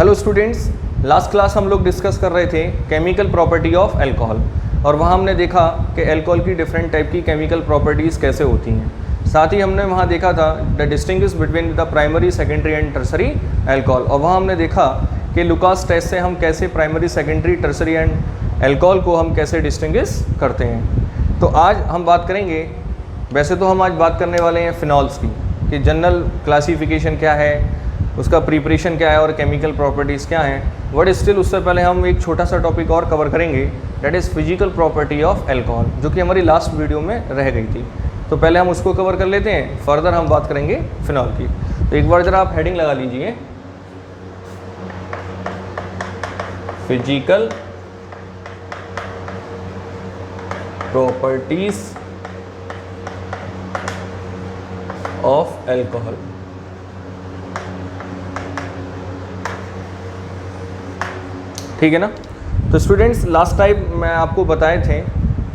Hello students, last class हम लोग discuss कर रहे थे केमिकल प्रॉपर्टी ऑफ अल्कोहल और वहाँ हमने देखा कि अल्कोहल की डिफरेंट टाइप की केमिकल प्रॉपर्टीज़ कैसे होती हैं। साथ ही हमने वहाँ देखा था the distinguish between the primary, secondary and tertiary alcohol, और वहाँ हमने देखा कि लुकास टेस्ट से हम कैसे primary, secondary, tertiary and alcohol को हम कैसे डिस्टिंग्विश करते हैं। तो आज हम बात करेंगे, वैसे तो हम आज बात करने वाले हैं फिनॉल्स की, कि जनरल क्लासिफिकेशन क्या है, उसका प्रिपरेशन क्या है और केमिकल प्रॉपर्टीज़ क्या हैं। बट स्टिल उससे पहले हम एक छोटा सा टॉपिक और कवर करेंगे, that is physical property of alcohol, जो कि हमारी लास्ट वीडियो में रह गई थी। तो पहले हम उसको कवर कर लेते हैं, फर्दर हम बात करेंगे फिनॉल की। तो एक बार ज़रा आप हेडिंग लगा लीजिए, फिजिकल प्रॉपर्टीज ऑफ अल्कोहल। ठीक है ना। तो स्टूडेंट्स, लास्ट टाइम मैं आपको बताए थे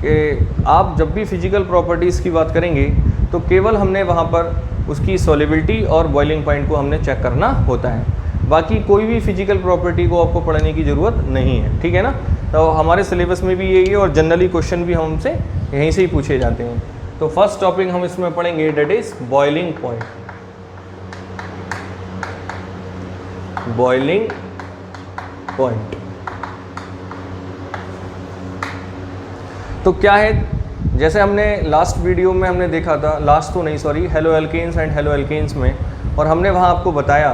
कि आप जब भी फिजिकल प्रॉपर्टीज़ की बात करेंगे तो केवल हमने वहाँ पर उसकी सॉल्युबिलिटी और बॉइलिंग पॉइंट को हमने चेक करना होता है। बाकी कोई भी फिजिकल प्रॉपर्टी को आपको पढ़ने की ज़रूरत नहीं है। ठीक है ना। तो हमारे सिलेबस में भी यही है और जनरली क्वेश्चन भी हमसे यहीं से ही पूछे जाते हैं। तो फर्स्ट टॉपिक हम इसमें पढ़ेंगे, that is boiling point. Boiling point तो क्या है, जैसे हमने लास्ट वीडियो में हमने देखा था, लास्ट तो नहीं sorry, hello alkanes and hello alkanes में, और हमने वहाँ आपको बताया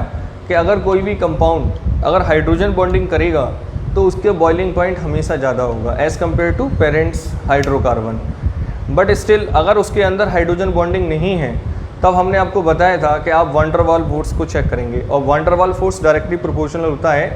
कि अगर कोई भी कंपाउंड अगर हाइड्रोजन बॉन्डिंग करेगा तो उसके बॉइलिंग पॉइंट हमेशा ज़्यादा होगा as compare to parents hydrocarbon. But still अगर उसके अंदर हाइड्रोजन बॉन्डिंग नहीं है, तब हमने आपको बताया था कि आप वान डर वाल फोर्स को चेक करेंगे, और वान डर वाल फोर्स डायरेक्टली प्रोपोर्शनल होता है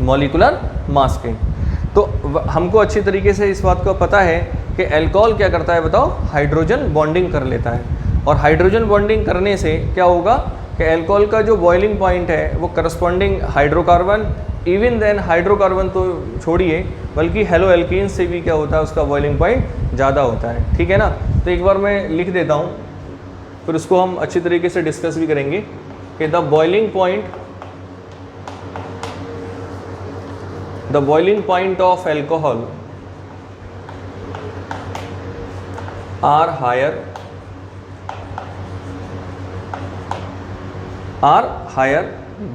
मॉलिक्यूलर मास के। तो हमको अच्छी तरीके से इस बात का पता है कि अल्कोहल क्या करता है, बताओ, हाइड्रोजन बॉन्डिंग कर लेता है, और हाइड्रोजन बॉन्डिंग करने से क्या होगा कि अल्कोहल का जो बॉइलिंग पॉइंट है वो corresponding hydrocarbon, even then hydrocarbon तो छोड़िए, बल्कि हेलो एल्कीन्स से भी क्या होता है, उसका बॉइलिंग पॉइंट ज़्यादा होता है। ठीक है ना। तो एक बार मैं लिख देता हूँ, फिर उसको हम अच्छी तरीके से डिस्कस भी करेंगे कि the boiling point of alcohol are higher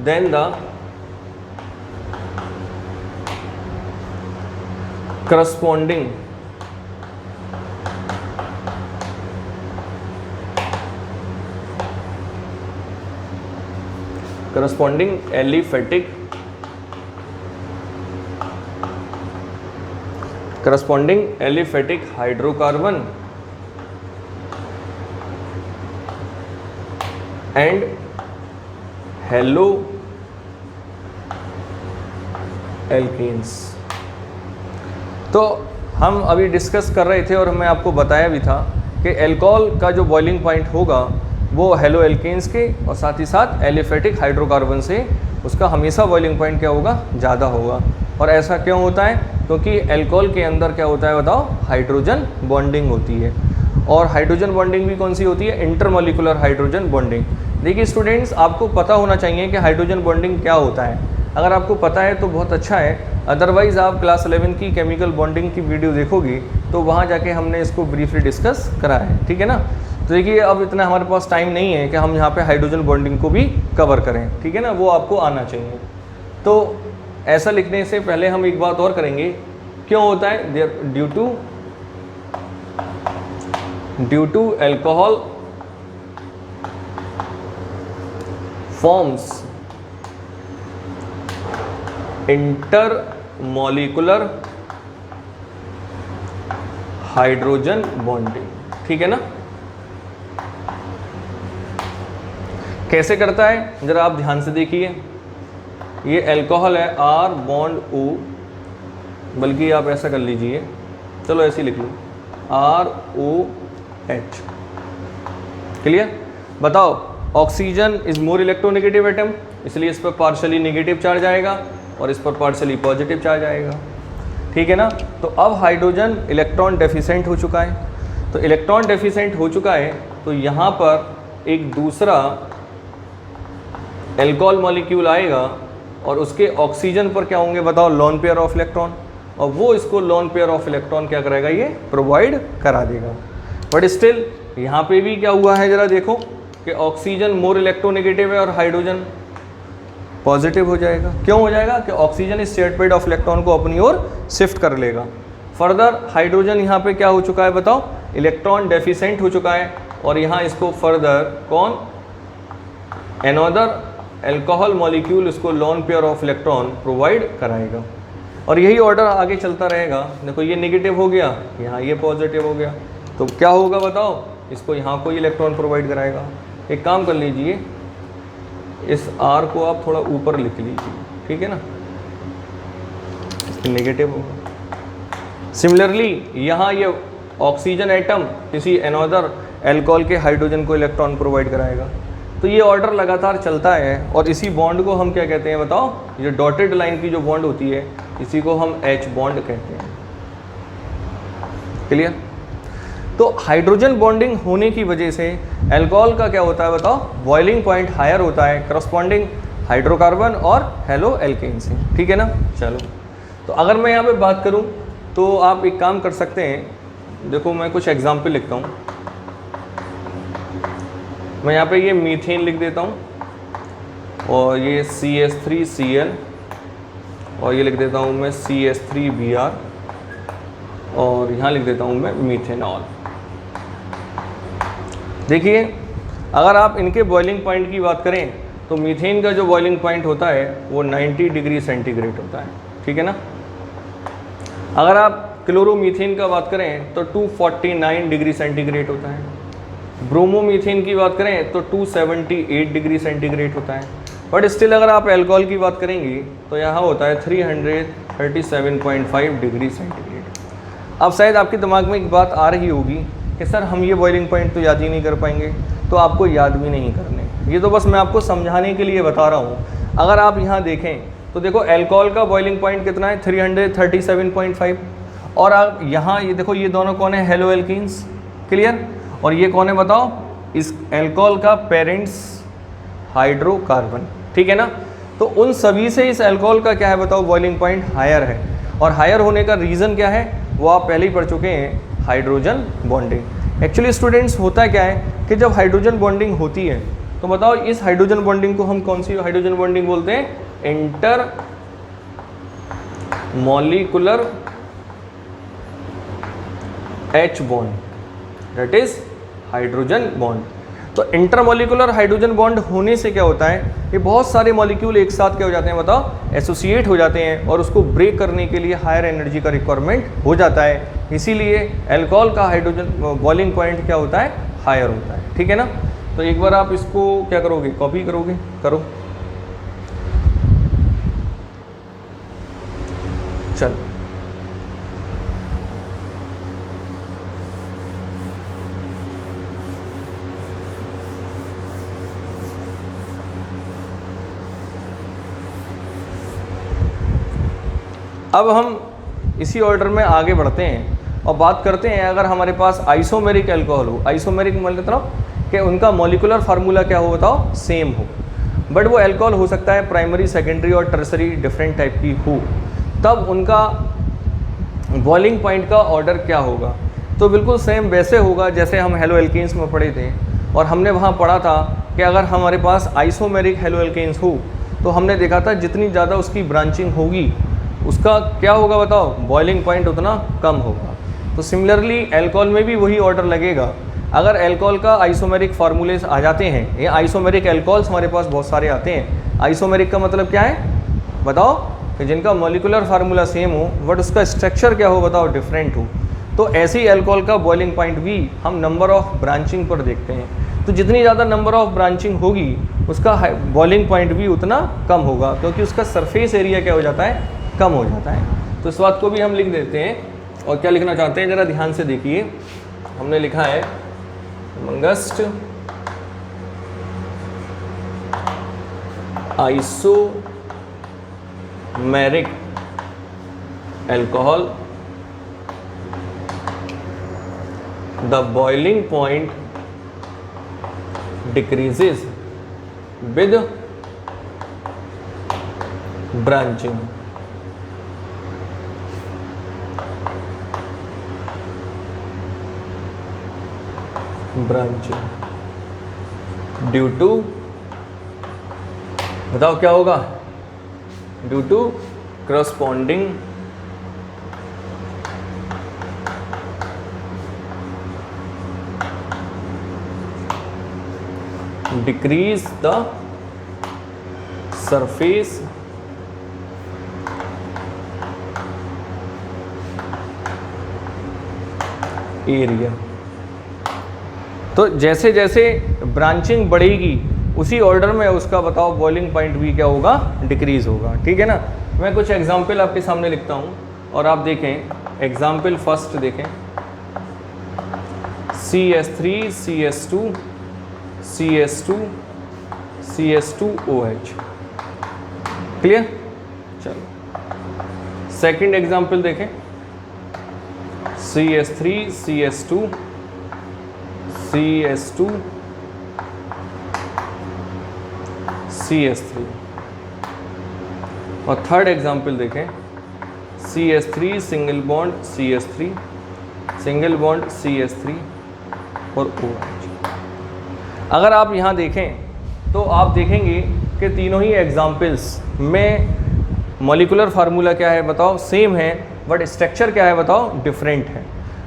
than the corresponding aliphatic hydrocarbon and halo alkenes। तो हम अभी डिस्कस कर रहे थे और मैं आपको बताया भी था कि अल्कोहल का जो बॉइलिंग पॉइंट होगा वो हेलो एल्केन्स के और साथ ही साथ एलिफेटिक हाइड्रोकार्बन से उसका हमेशा बॉइलिंग पॉइंट क्या होगा, ज़्यादा होगा। और ऐसा क्यों होता है, क्योंकि अल्कोहल के अंदर क्या होता है, बताओ, हाइड्रोजन बॉन्डिंग होती है। और हाइड्रोजन बॉन्डिंग भी कौन सी होती है, इंटरमॉलिक्यूलर हाइड्रोजन बॉन्डिंग। देखिए स्टूडेंट्स, आपको पता होना चाहिए कि हाइड्रोजन बॉन्डिंग क्या होता है। अगर आपको पता है तो बहुत अच्छा है, अदरवाइज़ आप क्लास 11 की केमिकल बॉन्डिंग की वीडियो देखोगी तो वहाँ जाके हमने इसको ब्रीफली डिस्कस करा है। ठीक है ना। तो देखिए, अब इतना हमारे पास टाइम नहीं है कि हम यहाँ पे हाइड्रोजन बॉन्डिंग को भी कवर करें। ठीक है ना, वो आपको आना चाहिए। तो ऐसा लिखने से पहले हम एक बात और करेंगे, क्यों होता है, due to alcohol forms intermolecular hydrogen bonding. ठीक है ना। कैसे करता है जरा आप ध्यान से देखिए, ये अल्कोहल है R बॉन्ड O, बल्कि आप ऐसा कर लीजिए, चलो ऐसे लिख लो ROH। क्लियर। बताओ, oxygen is more electronegative atom, इसलिए इस पर पार्शली नेगेटिव चार्ज आएगा और इस पर पार्शली पॉजिटिव चार्ज आएगा। ठीक है ना। तो अब हाइड्रोजन इलेक्ट्रॉन डेफिशिएंट हो चुका है, तो इलेक्ट्रॉन डेफिशिएंट हो चुका है तो यहाँ पर एक दूसरा अल्कोहल मॉलिक्यूल आएगा और उसके ऑक्सीजन पर क्या होंगे बताओ, लोन पेयर ऑफ इलेक्ट्रॉन, और वो इसको लोन पेयर ऑफ इलेक्ट्रॉन क्या कराएगा, ये प्रोवाइड करा देगा। बट स्टिल यहाँ पे भी क्या हुआ है, जरा देखो कि ऑक्सीजन मोर इलेक्ट्रोनेगेटिव है और हाइड्रोजन पॉजिटिव हो जाएगा। क्यों हो जाएगा कि ऑक्सीजन इस शेयर्ड पेयर ऑफ इलेक्ट्रॉन को अपनी ओर शिफ्ट कर लेगा। फर्दर हाइड्रोजन यहाँ पे क्या हो चुका है बताओ, इलेक्ट्रॉन डेफिशिएंट हो चुका है, और यहाँ इसको फर्दर कौन, अनदर एल्कोहल मॉलिक्यूल इसको lone pair of electron provide कराएगा। और यही ऑर्डर आगे चलता रहेगा। देखो ये नेगेटिव हो गया, यहाँ ये पॉजिटिव हो गया, तो क्या होगा बताओ, इसको यहाँ कोई इलेक्ट्रॉन प्रोवाइड कराएगा। एक काम कर लीजिए, इस R को आप थोड़ा ऊपर लिख लीजिए, ठीक है ना, नेगेटिव होगा। सिमिलरली यहाँ ये ऑक्सीजन एटम किसी अनदर एल्कोहल के हाइड्रोजन को इलेक्ट्रॉन प्रोवाइड कराएगा। तो ये ऑर्डर लगातार चलता है, और इसी बॉन्ड को हम क्या कहते हैं बताओ, ये डॉटेड लाइन की जो बॉन्ड होती है इसी को हम H बॉन्ड कहते हैं। क्लियर? तो हाइड्रोजन बॉन्डिंग होने की वजह से अल्कोहल का क्या होता है बताओ, बॉइलिंग पॉइंट हायर होता है करस्पॉन्डिंग हाइड्रोकार्बन और हेलो एल्केन से, ठीक है ना। चलो, तो अगर मैं यहाँ पे बात करूँ तो आप एक काम कर सकते हैं, देखो मैं कुछ एग्जाम्पल लिखता हूँ। मैं यहाँ पे ये मीथेन लिख देता हूँ, और ये CH3Cl, और ये लिख देता हूँ मैं CH3Br, और यहाँ लिख देता हूँ मैं मीथेनॉल। देखिए, अगर आप इनके बॉइलिंग पॉइंट की बात करें तो मीथेन का जो बॉइलिंग पॉइंट होता है वो 90 डिग्री सेंटीग्रेड होता है, ठीक है ना। अगर आप क्लोरोमीथेन का बात करें तो 249 डिग्री सेंटीग्रेड होता है। ब्रोमोमीथेन की बात करें तो 278 डिग्री सेंटीग्रेड होता है। बट स्टिल अगर आप अल्कोहल की बात करेंगे तो यहाँ होता है 337.5 डिग्री सेंटीग्रेड। अब शायद आपके दिमाग में एक बात आ रही होगी कि सर हम ये बॉइलिंग पॉइंट तो याद ही नहीं कर पाएंगे, तो आपको याद भी नहीं करने, ये तो बस मैं आपको समझाने के लिए बता रहा हूँ। अगर आप यहाँ देखें तो देखो अल्कोहल का बॉइलिंग पॉइंट कितना है, 337.5, और आप यहाँ ये देखो, ये दोनों कौन है, हेलो एल्कीन्स। क्लियर? और ये कौन है बताओ, इस अल्कोहल का पेरेंट्स हाइड्रोकार्बन, ठीक है ना। तो उन सभी से इस अल्कोहल का क्या है बताओ, बॉइलिंग पॉइंट हायर है। और हायर होने का रीज़न क्या है वो आप पहले ही पढ़ चुके हैं, हाइड्रोजन बॉन्डिंग। एक्चुअली स्टूडेंट्स होता क्या है कि जब हाइड्रोजन बॉन्डिंग होती है तो बताओ इस हाइड्रोजन बॉन्डिंग को हम कौन सी हाइड्रोजन बॉन्डिंग बोलते हैं, inter molecular H bond, that is hydrogen bond. तो इंटरमॉलिक्यूलर हाइड्रोजन बॉन्ड होने से क्या होता है, ये बहुत सारे मॉलिक्यूल एक साथ क्या हो जाते हैं बताओ, एसोसिएट हो जाते हैं, और उसको ब्रेक करने के लिए हायर एनर्जी का रिक्वायरमेंट हो जाता है। इसीलिए अल्कोहल का हाइड्रोजन बॉइलिंग पॉइंट क्या होता है, हायर होता है, ठीक है ना। तो एक बार आप इसको क्या करोगे, कॉपी करोगे, करो। चल, अब हम इसी ऑर्डर में आगे बढ़ते हैं और बात करते हैं, अगर हमारे पास आइसोमेरिक अल्कोहल हो, आइसोमेरिक मतलब कि उनका मॉलिक्यूलर फार्मूला क्या हो बताओ, सेम हो, बट वो अल्कोहल हो सकता है प्राइमरी, सेकेंडरी और टर्सरी डिफरेंट टाइप की हो, तब उनका बॉइलिंग पॉइंट का ऑर्डर क्या होगा। तो बिल्कुल सेम वैसे होगा जैसे हम हेलो एल्केन्स में पढ़े थे, और हमने वहाँ पढ़ा था कि अगर हमारे पास आइसोमेरिक हेलो एल्केन्स हो तो हमने देखा था जितनी ज़्यादा उसकी ब्रांचिंग होगी उसका क्या होगा बताओ, बॉइलिंग पॉइंट उतना कम होगा। तो सिमिलरली अल्कोहल में भी वही ऑर्डर लगेगा। अगर अल्कोहल का आइसोमेरिक फार्मूले आ जाते हैं, ये आइसोमेरिक अल्कोहल्स हमारे पास बहुत सारे आते हैं। आइसोमेरिक का मतलब क्या है बताओ, कि जिनका मॉलिक्यूलर फार्मूला सेम हो बट उसका स्ट्रक्चर क्या हो बताओ, डिफरेंट हो। तो ऐसे ही अल्कोहल का बॉइलिंग पॉइंट भी हम नंबर ऑफ ब्रांचिंग पर देखते हैं। तो जितनी ज़्यादा नंबर ऑफ ब्रांचिंग होगी उसका बॉइलिंग पॉइंट भी उतना कम होगा, क्योंकि उसका सरफेस एरिया क्या हो जाता है, कम हो जाता है। तो इस बात को भी हम लिख देते हैं। और क्या लिखना चाहते हैं ज़रा ध्यान से देखिए, हमने लिखा है amongst isomeric alcohol, the boiling point decreases with branching. Branching due to, बताओ क्या होगा, due to corresponding decrease the surface area. तो जैसे जैसे ब्रांचिंग बढ़ेगी उसी ऑर्डर में उसका बताओ बॉइलिंग पॉइंट भी क्या होगा, डिक्रीज होगा। ठीक है ना। मैं कुछ एग्जाम्पल आपके सामने लिखता हूं और आप देखें। एग्जाम्पल फर्स्ट देखें, CS3 CS2 CS2 CS2OH। Clear. चलो सेकंड एग्जाम्पल देखें, CS3 CS2 CS2 CS3। और थर्ड एग्जाम्पल देखें, CS3 single bond CS3 single bond CS3 और OH। अगर आप यहाँ देखें तो आप देखेंगे कि तीनों ही एग्जाम्पल्स में मॉलिक्यूलर फार्मूला क्या है बताओ, सेम है, बट स्ट्रक्चर क्या है बताओ, डिफरेंट है।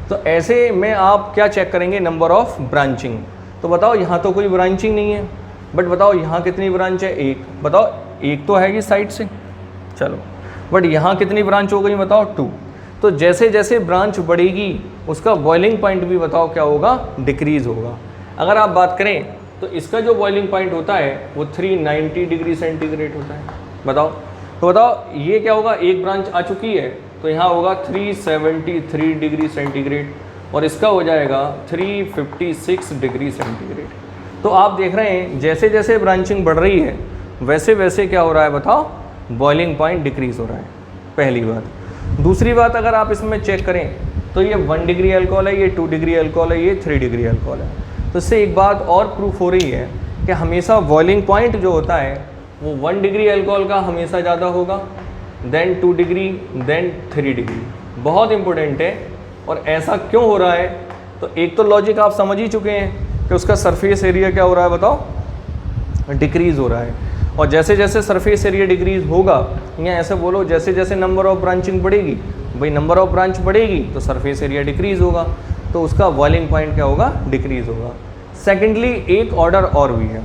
तो ऐसे में आप क्या चेक करेंगे, नंबर ऑफ ब्रांचिंग। तो बताओ यहाँ तो कोई ब्रांचिंग नहीं है, बट बताओ यहाँ कितनी ब्रांच है, एक। बताओ एक तो है ये साइड से, चलो, बट यहाँ कितनी ब्रांच हो गई बताओ, 2। तो जैसे जैसे ब्रांच बढ़ेगी उसका बॉइलिंग पॉइंट भी बताओ क्या होगा, डिक्रीज होगा। अगर आप बात करें तो इसका जो बॉइलिंग पॉइंट होता है वो 390 डिग्री सेंटीग्रेड होता है। बताओ, तो बताओ ये क्या होगा, एक ब्रांच आ चुकी है तो यहाँ होगा 373 डिग्री सेंटीग्रेड और इसका हो जाएगा 356 डिग्री सेंटीग्रेड। तो आप देख रहे हैं जैसे जैसे ब्रांचिंग बढ़ रही है वैसे वैसे क्या हो रहा है बताओ, बॉइलिंग पॉइंट डिक्रीज हो रहा है। पहली बात। दूसरी बात, अगर आप इसमें चेक करें तो ये 1 डिग्री अल्कोहल है, ये 2 डिग्री अल्कोहल है, ये 3 डिग्री अल्कोहल है। तो इससे एक बात और प्रूफ हो रही है कि हमेशा बॉइलिंग पॉइंट जो होता है वो 1 डिग्री अल्कोहल का हमेशा ज़्यादा होगा, देन 2 डिग्री, देन 3 डिग्री। बहुत इंपॉर्टेंट है। और ऐसा क्यों हो रहा है, तो एक तो लॉजिक आप समझ ही चुके हैं कि उसका सरफेस एरिया क्या हो रहा है बताओ, डिक्रीज़ हो रहा है। और जैसे जैसे सरफेस एरिया डिक्रीज़ होगा, या ऐसे बोलो जैसे जैसे नंबर ऑफ ब्रांचिंग बढ़ेगी, भाई नंबर ऑफ ब्रांच बढ़ेगी तो सरफेस एरिया डिक्रीज़ होगा, तो उसका बॉइलिंग पॉइंट क्या होगा, डिक्रीज़ होगा। सेकेंडली एक ऑर्डर और भी है,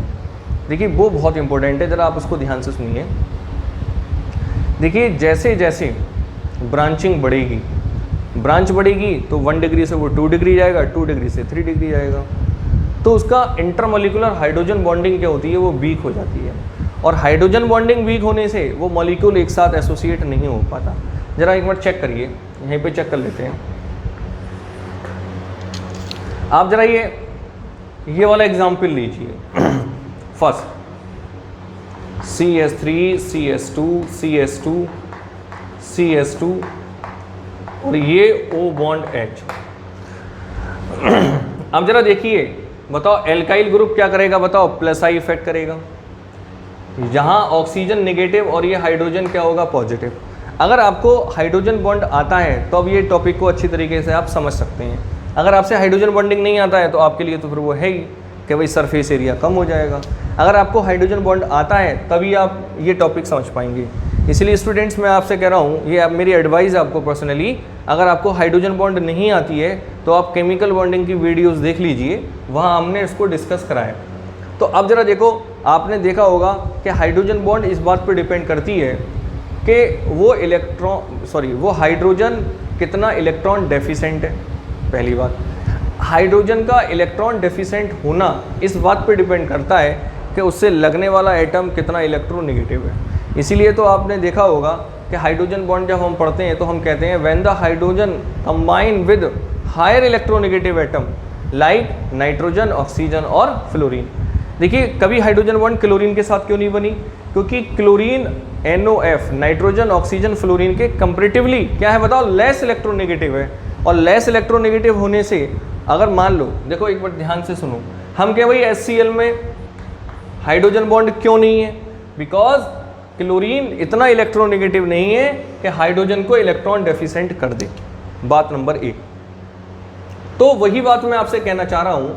देखिए वो बहुत इंपॉर्टेंट है, ज़रा आप उसको ध्यान से सुनिए। देखिए जैसे जैसे ब्रांचिंग बढ़ेगी, ब्रांच बढ़ेगी तो 1 डिग्री से वो 2 डिग्री जाएगा, 2 डिग्री से 3 डिग्री जाएगा, तो उसका इंटरमोलिकुलर हाइड्रोजन बॉन्डिंग क्या होती है, वो वीक हो जाती है। और हाइड्रोजन बॉन्डिंग वीक होने से वो मॉलिक्यूल एक साथ एसोसिएट नहीं हो पाता। ज़रा एक बार चेक करिए, यहीं पे चेक कर लेते हैं। आप ज़रा ये वाला एग्जाम्पल लीजिए। First CS3 CS2 CS2 CS2 और ये O बॉन्ड H। अब जरा देखिए, बताओ एल्काइल ग्रुप क्या करेगा बताओ, प्लस आई इफेक्ट करेगा। यहाँ ऑक्सीजन नेगेटिव और ये हाइड्रोजन क्या होगा, पॉजिटिव। अगर आपको हाइड्रोजन बॉन्ड आता है तो अब ये टॉपिक को अच्छी तरीके से आप समझ सकते हैं। अगर आपसे हाइड्रोजन बॉन्डिंग नहीं आता है तो आपके लिए तो फिर वो है ही कि भाई सरफेस एरिया कम हो जाएगा। अगर आपको हाइड्रोजन बॉन्ड आता है तभी आप ये टॉपिक समझ पाएंगे। इसलिए स्टूडेंट्स मैं आपसे कह रहा हूँ, ये आप मेरी एडवाइस आपको पर्सनली, अगर आपको हाइड्रोजन बॉन्ड नहीं आती है तो आप केमिकल बॉन्डिंग की वीडियोस देख लीजिए, वहाँ हमने इसको डिस्कस कराया। तो अब ज़रा देखो, आपने देखा होगा कि हाइड्रोजन बॉन्ड इस बात पर डिपेंड करती है कि वो हाइड्रोजन कितना इलेक्ट्रॉन डेफिशिएंट है। पहली बात, हाइड्रोजन का इलेक्ट्रॉन डेफिशिएंट होना इस बात पर डिपेंड करता है कि उससे लगने वाला एटम कितना इलेक्ट्रोनेगेटिव है। इसीलिए तो आपने देखा होगा कि हाइड्रोजन बॉन्ड जब हम पढ़ते हैं तो हम कहते हैं when the hydrogen combine with higher electronegative atom like nitrogen, oxygen और फ्लोरीन। देखिए कभी हाइड्रोजन बॉन्ड क्लोरीन के साथ क्यों नहीं बनी, क्योंकि chlorine NOF nitrogen, oxygen, fluorine के कंपैरेटिवली क्या है बताओ, लेस इलेक्ट्रोनेगेटिव है। और लेस इलेक्ट्रोनेगेटिव होने से अगर मान लो, देखो एक बार ध्यान से सुनो, हम क्या भाई HCl में हाइड्रोजन बॉन्ड क्यों नहीं है, बिकॉज क्लोरीन इतना इलेक्ट्रोनेगेटिव नहीं है कि हाइड्रोजन को इलेक्ट्रॉन डेफिशिएंट कर दे। बात नंबर 1। तो वही बात मैं आपसे कहना चाह रहा हूं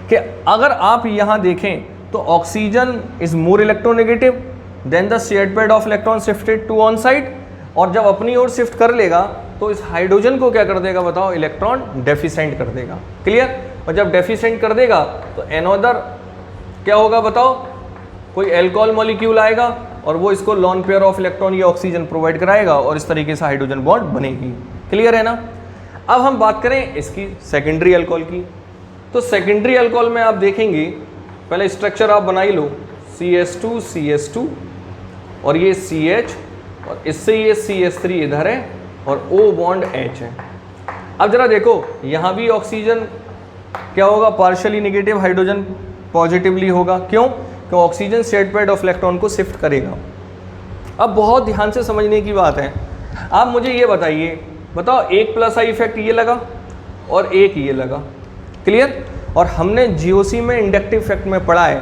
कि अगर आप यहां देखें तो oxygen is more electronegative than the shared pair of electron shifted to on side, और जब अपनी ओर शिफ्ट कर लेगा तो इस हाइड्रोजन को क्या कर देगा बताओ, इलेक्ट्रॉन डेफिशिएंट कर देगा। क्लियर। और जब डेफिशिएंट कर देगा तो एनोदर क्या होगा बताओ, कोई एल्कोहल मॉलिक्यूल आएगा और वो इसको लॉन पेयर ऑफ इलेक्ट्रॉन या ऑक्सीजन प्रोवाइड कराएगा और इस तरीके से हाइड्रोजन बॉन्ड बनेगी। क्लियर है ना। अब हम बात करें इसकी सेकेंडरी अल्कोहल की। तो सेकेंडरी अल्कोहल में आप देखेंगे, पहले स्ट्रक्चर आप बना ही लो, CH2 और ये CH और इससे ये CH3 इधर है और O बॉन्ड H है। अब जरा देखो यहाँ भी ऑक्सीजन क्या होगा, पार्शियली नेगेटिव, हाइड्रोजन पॉजिटिवली होगा। क्यों? कि oxygen shared pair of electron को शिफ्ट करेगा। अब बहुत ध्यान से समझने की बात है। आप मुझे ये बताइए, बताओ एक प्लस आई इफेक्ट ये लगा और एक ये लगा। क्लियर। और हमने GOC में इंडक्टिव इफेक्ट में पढ़ा है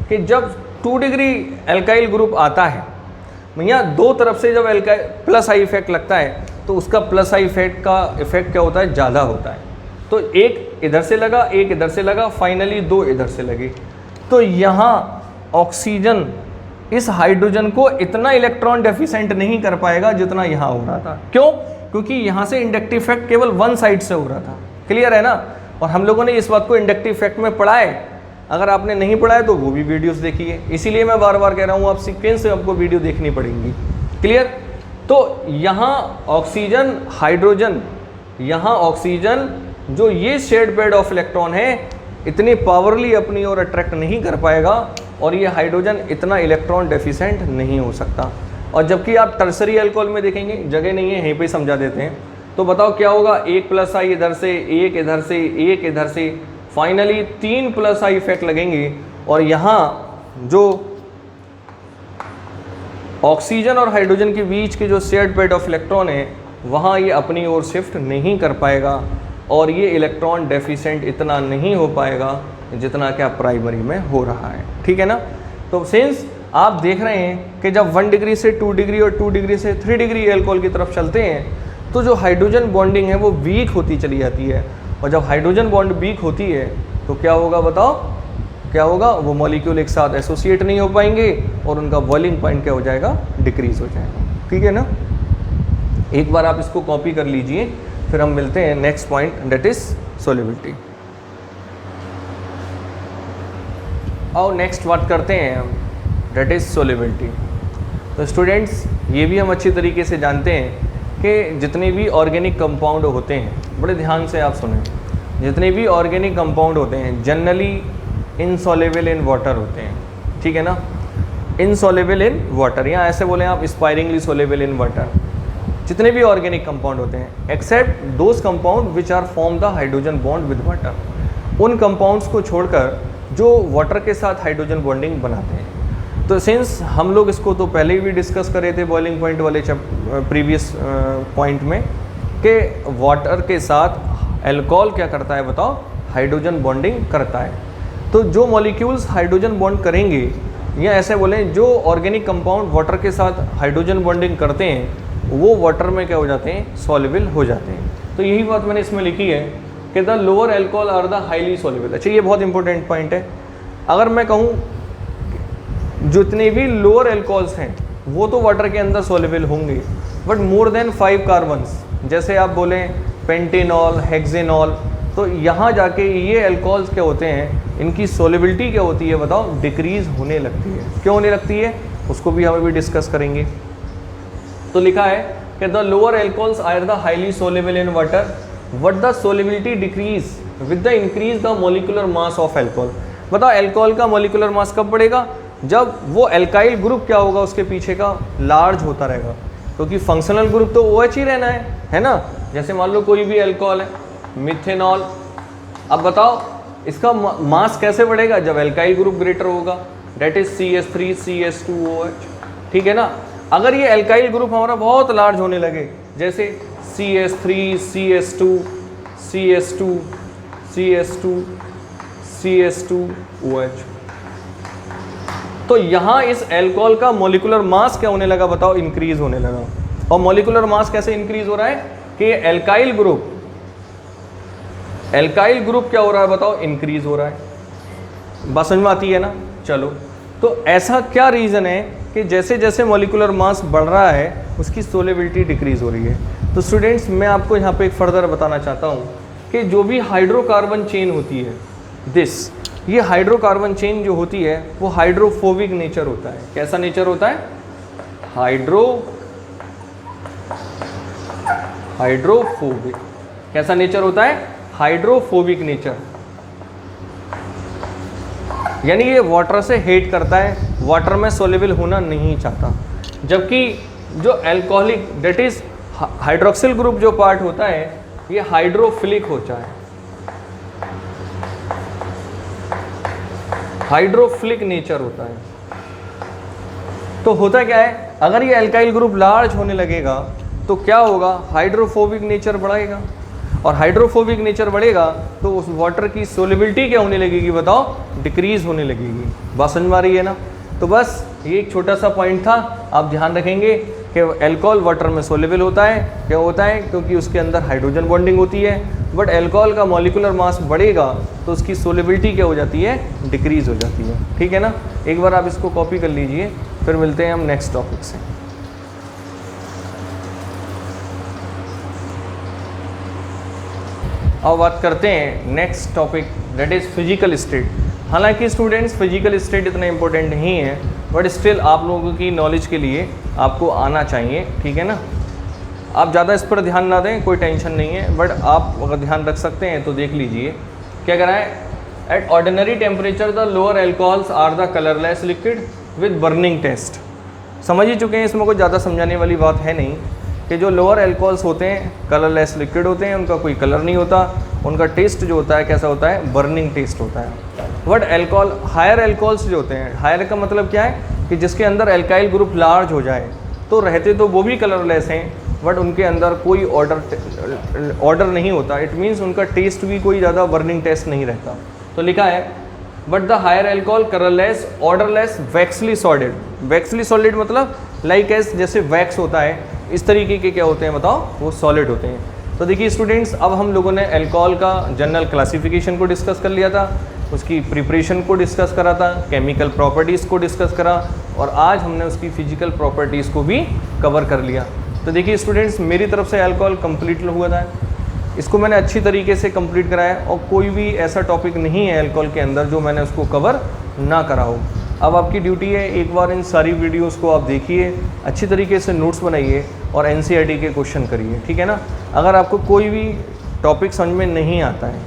कि जब 2 डिग्री एल्काइल ग्रुप आता है, भैया दो तरफ से जब एल्काइल प्लस आई इफेक्ट लगता है तो उसका प्लस आई इफेक्ट का इफेक्ट क्या होता है, ज़्यादा होता है। तो एक इधर से लगा, एक इधर से लगा, फाइनली 2 इधर से लगे। तो यहाँ ऑक्सीजन इस हाइड्रोजन को इतना इलेक्ट्रॉन डेफिशिएंट नहीं कर पाएगा जितना यहाँ हो रहा था। क्यों? क्योंकि यहाँ से इंडक्टिव इफेक्ट केवल वन साइड से हो रहा था। क्लियर है ना। और हम लोगों ने इस बात को इंडक्टिव इफेक्ट में पढ़ा है। अगर आपने नहीं पढ़ा है तो वो भी वीडियोस देखिए। इसीलिए मैं बार बार कह रहा हूँ, आप सीक्वेंस से आपको वीडियो देखनी पड़ेंगी। क्लियर। तो यहाँ ऑक्सीजन हाइड्रोजन, यहाँ ऑक्सीजन जो ये शेयर्ड पेड ऑफ इलेक्ट्रॉन है इतनी पावरली अपनी ओर अट्रैक्ट नहीं कर पाएगा और ये हाइड्रोजन इतना इलेक्ट्रॉन डेफिशिएंट नहीं हो सकता। और जबकि आप टर्सरी अल्कोहल में देखेंगे, जगह नहीं है, यहीं पे समझा देते हैं। तो बताओ क्या होगा, एक प्लस आई इधर से, एक इधर से, एक इधर से, फाइनली 3 प्लस आई इफेक्ट लगेंगे और यहाँ जो ऑक्सीजन और हाइड्रोजन के बीच के जो शेयर्ड पेड ऑफ इलेक्ट्रॉन है वहाँ ये अपनी ओर शिफ्ट नहीं कर पाएगा और ये इलेक्ट्रॉन डेफिशिएंट इतना नहीं हो पाएगा जितना क्या प्राइमरी में हो रहा है। ठीक है ना। तो सिंस आप देख रहे हैं कि जब 1 डिग्री से 2 डिग्री और 2 डिग्री से 3 डिग्री एल्कोहल की तरफ चलते हैं तो जो हाइड्रोजन बॉन्डिंग है वो वीक होती चली जाती है। और जब हाइड्रोजन बॉन्ड वीक होती है तो क्या होगा बताओ, क्या होगा, वो मॉलिक्यूल एक साथ एसोसिएट नहीं हो पाएंगे और उनका बॉइलिंग पॉइंट क्या हो जाएगा, डिक्रीज हो जाएगा। ठीक है ना। एक बार आप इसको कॉपी कर लीजिए, फिर हम मिलते हैं next point, that is solubility. और नेक्स्ट बात करते हैं हम, दैट इज सोलिबिलिटी। तो स्टूडेंट्स ये भी हम अच्छी तरीके से जानते हैं कि जितने भी ऑर्गेनिक कंपाउंड होते हैं, बड़े ध्यान से आप सुनें, जितने भी ऑर्गेनिक कंपाउंड होते हैं जनरली इनसॉल्युबल इन वाटर होते हैं। ठीक है ना। इनसॉल्युबल इन वाटर, या ऐसे बोलें आप स्पायरिंगली सोल्युबल इन वाटर। जितने भी ऑर्गेनिक कंपाउंड होते हैं except those compound which are form the hydrogen bond with water, उन कंपाउंड्स को छोड़कर जो वाटर के साथ हाइड्रोजन बॉन्डिंग बनाते हैं। तो सिंस हम लोग इसको तो पहले ही भी डिस्कस कर रहे थे बॉइलिंग पॉइंट वाले प्रीवियस पॉइंट में कि वाटर के साथ अल्कोहल क्या करता है बताओ, हाइड्रोजन बॉन्डिंग करता है। तो जो मॉलिक्यूल्स हाइड्रोजन बॉन्ड करेंगे, या ऐसे बोलें जो ऑर्गेनिक कंपाउंड वाटर के साथ हाइड्रोजन बॉन्डिंग करते हैं वो वाटर में क्या हो जाते हैं, सॉल्युबल हो जाते हैं। तो यही बात मैंने इसमें लिखी है कि the lower alcohol are the highly soluble. अच्छा ये बहुत इंपॉर्टेंट पॉइंट है। अगर मैं कहूँ जितने भी लोअर अल्कोहल्स हैं वो तो वाटर के अंदर सॉल्युबल होंगे, बट मोर देन 5 कार्बन्स, जैसे आप बोलें पेंटेनॉल, हेक्सेनॉल, तो यहाँ जाके ये अल्कोहल्स क्या होते हैं, इनकी सॉल्युबिलिटी क्या होती है बताओ, डिक्रीज होने लगती है। क्यों होने लगती है उसको भी हम अभी डिस्कस करेंगे। तो लिखा है कि the lower alcohols are the highly soluble in water but the solubility decrease with the increase the molecular mass of alcohol. बताओ अल्कोहल का मॉलिक्यूलर मास कब बढ़ेगा, जब वो अल्काइल ग्रुप क्या होगा उसके पीछे का लार्ज होता रहेगा, क्योंकि फंक्शनल ग्रुप तो OH ही रहना है ना। जैसे मान लो कोई भी अल्कोहल है, मिथेनॉल, अब बताओ इसका मास कैसे बढ़ेगा, जब अल्काइल ग्रुप ग्रेटर होगा, डेट इज CH3 CH2OH। ठीक है ना। अगर ये अल्काइल ग्रुप हमारा बहुत लार्ज होने लगे, जैसे CH3 CH2 CH2 CH2 CH2OH, तो यहाँ इस एल्कोहल का मॉलिक्यूलर मास क्या होने लगा बताओ, इंक्रीज होने लगा। और मॉलिक्यूलर मास कैसे इंक्रीज हो रहा है कि एल्काइल ग्रुप क्या हो रहा है बताओ, इंक्रीज हो रहा है। बात समझ में आती है ना। चलो, तो ऐसा क्या रीज़न है कि जैसे जैसे मॉलिक्यूलर मास बढ़ रहा है उसकी सोलेबिलिटी डिक्रीज हो रही है। तो स्टूडेंट्स मैं आपको यहाँ पे एक फर्दर बताना चाहता हूँ कि जो भी हाइड्रोकार्बन चेन होती है ये हाइड्रोकार्बन चेन जो होती है वो हाइड्रोफोबिक नेचर होता है। कैसा नेचर होता है? हाइड्रोफोबिक। कैसा नेचर होता है? हाइड्रोफोबिक नेचर, यानी ये वाटर से हेट करता है, वाटर में सोल्यूबल होना नहीं चाहता। जबकि जो alcoholic that is hydroxyl group जो पार्ट होता है ये हाइड्रोफिलिक होता है, हाइड्रोफिलिक नेचर होता है। तो होता क्या है, अगर ये अल्काइल ग्रुप लार्ज होने लगेगा तो क्या होगा, हाइड्रोफोबिक नेचर बढ़ेगा, और हाइड्रोफोबिक नेचर बढ़ेगा तो उस वाटर की सोल्युबिलिटी क्या होने लगेगी बताओ, डिक्रीज होने लगेगी। बात समझ में आ रही है ना। तो बस ये एक छोटा सा पॉइंट था, आप ध्यान रखेंगे कि अल्कोहल वाटर में सोल्युबल होता है। क्या होता है? क्योंकि उसके अंदर हाइड्रोजन बॉन्डिंग होती है, बट अल्कोहल का मॉलिक्यूलर मास बढ़ेगा तो उसकी सोल्युबिलिटी क्या हो जाती है, डिक्रीज हो जाती है। ठीक है ना। एक बार आप इसको कॉपी कर लीजिए, फिर मिलते हैं हम नेक्स्ट टॉपिक से। अब बात करते हैं next topic that is physical state. हालांकि स्टूडेंट्स फिजिकल स्टेट इतना इम्पोर्टेंट नहीं है, बट स्टिल आप लोगों की नॉलेज के लिए आपको आना चाहिए। ठीक है ना। आप ज़्यादा इस पर ध्यान ना दें, कोई टेंशन नहीं है, बट आप अगर ध्यान रख सकते हैं तो देख लीजिए। क्या कह रहा है? At ordinary temperature the lower alcohols are the colourless liquid with burning taste. समझ ही चुके हैं, इसमें कोई ज़्यादा समझाने वाली बात है नहीं कि जो लोअर एल्कोहल्स होते हैं कलरलेस लिक्विड होते हैं, उनका कोई कलर नहीं होता, उनका टेस्ट जो होता है कैसा होता है, बर्निंग टेस्ट होता है। बट एल्कोहल हायर एल्कोहल्स जो होते हैं, हायर का मतलब क्या है कि जिसके अंदर एल्काइल ग्रुप लार्ज हो जाए, तो रहते तो वो भी कलरलेस हैं बट उनके अंदर कोई ऑर्डर नहीं होता। इट मीन्स उनका टेस्ट भी कोई ज़्यादा बर्निंग टेस्ट नहीं रहता। तो लिखा है but the higher alcohol colourless odourless waxy solid. Waxy solid मतलब लाइक एस जैसे वैक्स होता है, इस तरीके के क्या होते हैं बताओ, वो सॉलिड होते हैं। तो देखिए स्टूडेंट्स, अब हम लोगों ने अल्कोहल का जनरल क्लासिफिकेशन को डिस्कस कर लिया था, उसकी प्रिपरेशन को डिस्कस करा था, केमिकल प्रॉपर्टीज़ को डिस्कस करा, और आज हमने उसकी फिजिकल प्रॉपर्टीज़ को भी कवर कर लिया। तो देखिए स्टूडेंट्स, मेरी तरफ से अल्कोहल कंप्लीट हुआ था, इसको मैंने अच्छी तरीके से कंप्लीट कराया, और कोई भी ऐसा टॉपिक नहीं है अल्कोहल के अंदर जो मैंने उसको कवर ना करा हो। अब आपकी ड्यूटी है, एक बार इन सारी वीडियोस को आप देखिए, अच्छी तरीके से नोट्स बनाइए और एनसीईआरटी के क्वेश्चन करिए। ठीक है ना। अगर आपको कोई भी टॉपिक समझ में नहीं आता है,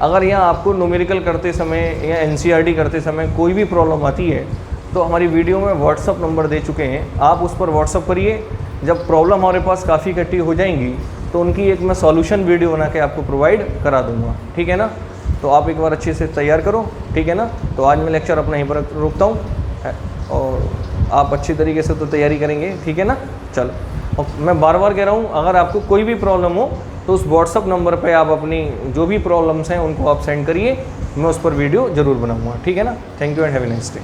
अगर यहाँ आपको न्यूमेरिकल करते समय या एनसीईआरटी करते समय कोई भी प्रॉब्लम आती है, तो हमारी वीडियो में व्हाट्सअप नंबर दे चुके हैं, आप उस पर व्हाट्सअप करिए। जब प्रॉब्लम हमारे पास काफ़ी इकट्ठी हो जाएंगी तो उनकी एक मैं सॉल्यूशन वीडियो बना के आपको प्रोवाइड करा दूंगा। ठीक है ना। तो आप एक बार अच्छे से तैयार करो। ठीक है ना। तो आज मैं लेक्चर अपना यहीं पर रोकता हूँ, और आप अच्छी तरीके से तो तैयारी करेंगे। ठीक है ना। चलो, और मैं बार बार कह रहा हूँ, अगर आपको कोई भी प्रॉब्लम हो तो उस व्हाट्सअप नंबर पे आप अपनी जो भी प्रॉब्लम्स हैं उनको आप सेंड करिए, मैं उस पर वीडियो ज़रूर बनाऊँगा। ठीक है ना। Thank you and have a nice day.